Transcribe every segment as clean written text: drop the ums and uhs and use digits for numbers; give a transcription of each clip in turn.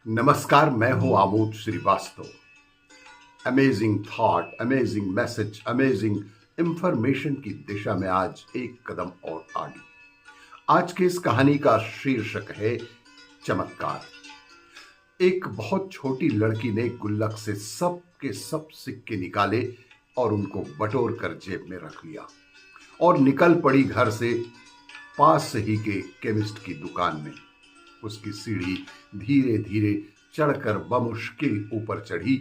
नमस्कार, मैं हूं Amod Srivastava. Amazing thought, amazing message, amazing information की दिशा में आज एक कदम और आगे। आज की इस कहानी का शीर्षक है चमत्कार। एक बहुत छोटी लड़की ने गुल्लक से सब के सब सिक्के निकाले और उनको बटोर कर जेब में रख लिया और निकल पड़ी घर से पास ही के केमिस्ट की दुकान में। उसकी सीढ़ी धीरे धीरे चढ़कर बमुश्किल ऊपर चढ़ी।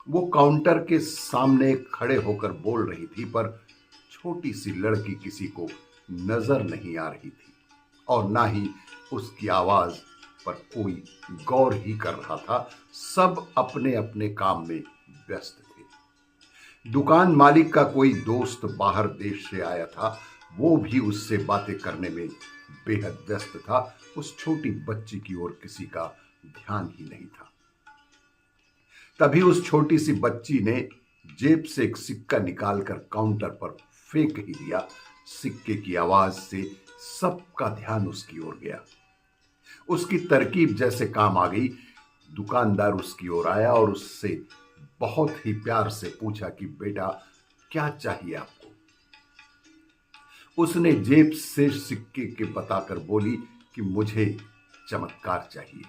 वो काउंटर के सामने खड़े होकर बोल रही थी, पर छोटी सी लड़की किसी को नजर नहीं आ रही थी और ना ही उसकी आवाज पर कोई गौर ही कर रहा था। सब अपने अपने काम में व्यस्त थे। दुकान मालिक का कोई दोस्त बाहर देश से आया था, वो भी उससे बातें करने में बेहद व्यस्त था। उस छोटी बच्ची की ओर किसी का ध्यान ही नहीं था। तभी उस छोटी सी बच्ची ने जेब से एक सिक्का निकालकर काउंटर पर फेंक ही दिया। सिक्के की आवाज से सबका ध्यान उसकी ओर गया। उसकी तरकीब जैसे काम आ गई। दुकानदार उसकी ओर आया और उससे बहुत ही प्यार से पूछा कि बेटा, क्या चाहिए आपको? उसने जेब से सिक्के के बताकर बोली कि मुझे चमत्कार चाहिए।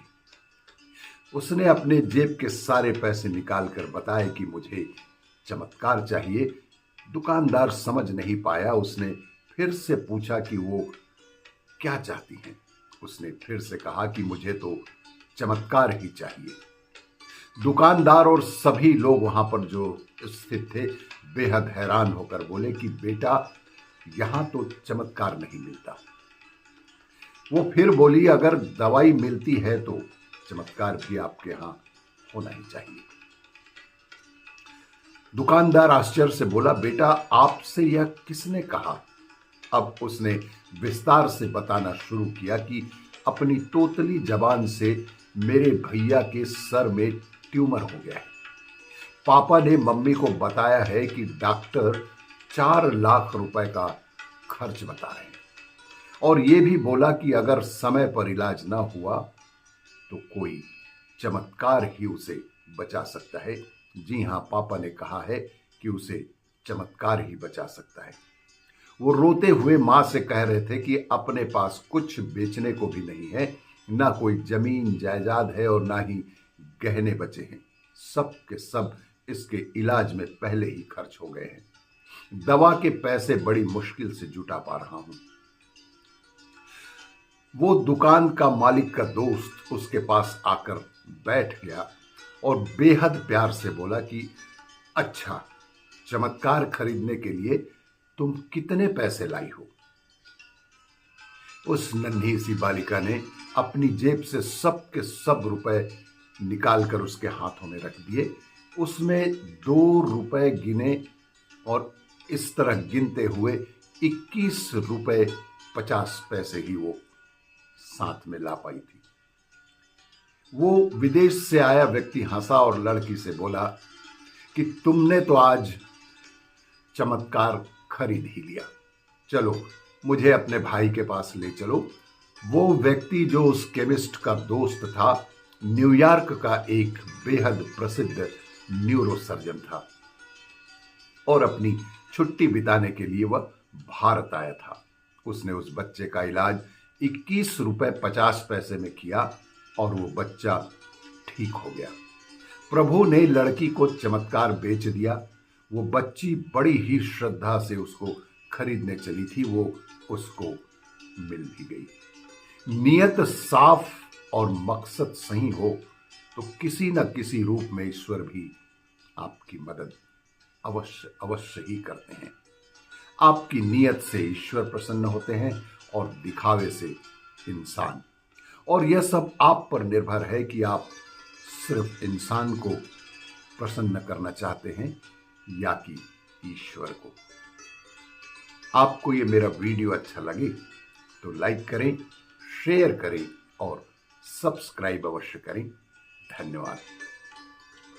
उसने अपने जेब के सारे पैसे निकालकर बताए कि मुझे चमत्कार चाहिए। दुकानदार समझ नहीं पाया। उसने फिर से पूछा कि वो क्या चाहती हैं। उसने फिर से कहा कि मुझे तो चमत्कार ही चाहिए। दुकानदार और सभी लोग वहां पर जो स्थित थे बेहद हैरान होकर बोले कि बेटा, यहां तो चमत्कार नहीं मिलता। वो फिर बोली, अगर दवाई मिलती है तो चमत्कार भी आपके यहां होना ही चाहिए। दुकानदार आश्चर्य से बोला, बेटा, आपसे यह किसने कहा? अब उसने विस्तार से बताना शुरू किया कि अपनी तोतली जबान से मेरे भैया के सर में ट्यूमर हो गया है। पापा ने मम्मी को बताया है कि डॉक्टर 4 लाख रुपए का खर्च बता रहे हैं और यह भी बोला कि अगर समय पर इलाज ना हुआ तो कोई चमत्कार ही उसे बचा सकता है। जी हां, पापा ने कहा है कि उसे चमत्कार ही बचा सकता है। वो रोते हुए मां से कह रहे थे कि अपने पास कुछ बेचने को भी नहीं है, ना कोई जमीन जायदाद है और ना ही गहने बचे हैं। सब के सब इसके इलाज में पहले ही खर्च हो गए हैं। दवा के पैसे बड़ी मुश्किल से जुटा पा रहा हूं। वो दुकान का मालिक का दोस्त उसके पास आकर बैठ गया और बेहद प्यार से बोला कि अच्छा, चमत्कार खरीदने के लिए तुम कितने पैसे लाई हो? उस नन्ही सी बालिका ने अपनी जेब से सब के सब रुपए निकालकर उसके हाथों में रख दिए। उसमें 2 रुपए गिने और इस तरह गिनते हुए 21 रुपए 50 पैसे ही वो साथ में ला पाई थी। वो विदेश से आया व्यक्ति हंसा और लड़की से बोला कि तुमने तो आज चमत्कार खरीद ही लिया। चलो, मुझे अपने भाई के पास ले चलो। वो व्यक्ति जो उस केमिस्ट का दोस्त था, न्यूयॉर्क का एक बेहद प्रसिद्ध न्यूरोसर्जन था और अपनी छुट्टी बिताने के लिए वह भारत आया था। उसने उस बच्चे का इलाज 21 रुपए 50 पैसे में किया और वो बच्चा ठीक हो गया। प्रभु ने लड़की को चमत्कार बेच दिया। वो बच्ची बड़ी ही श्रद्धा से उसको खरीदने चली थी। वो उसको मिल भी गई। नियत साफ और मकसद सही हो तो किसी न किसी रूप में ईश्वर भी आपकी मदद अवश्य अवश्य ही करते हैं। आपकी नियत से ईश्वर प्रसन्न होते हैं और दिखावे से इंसान। और यह सब आप पर निर्भर है कि आप सिर्फ इंसान को प्रसन्न करना चाहते हैं या कि ईश्वर को। आपको ये मेरा वीडियो अच्छा लगे तो लाइक करें, शेयर करें और सब्सक्राइब अवश्य करें। धन्यवाद।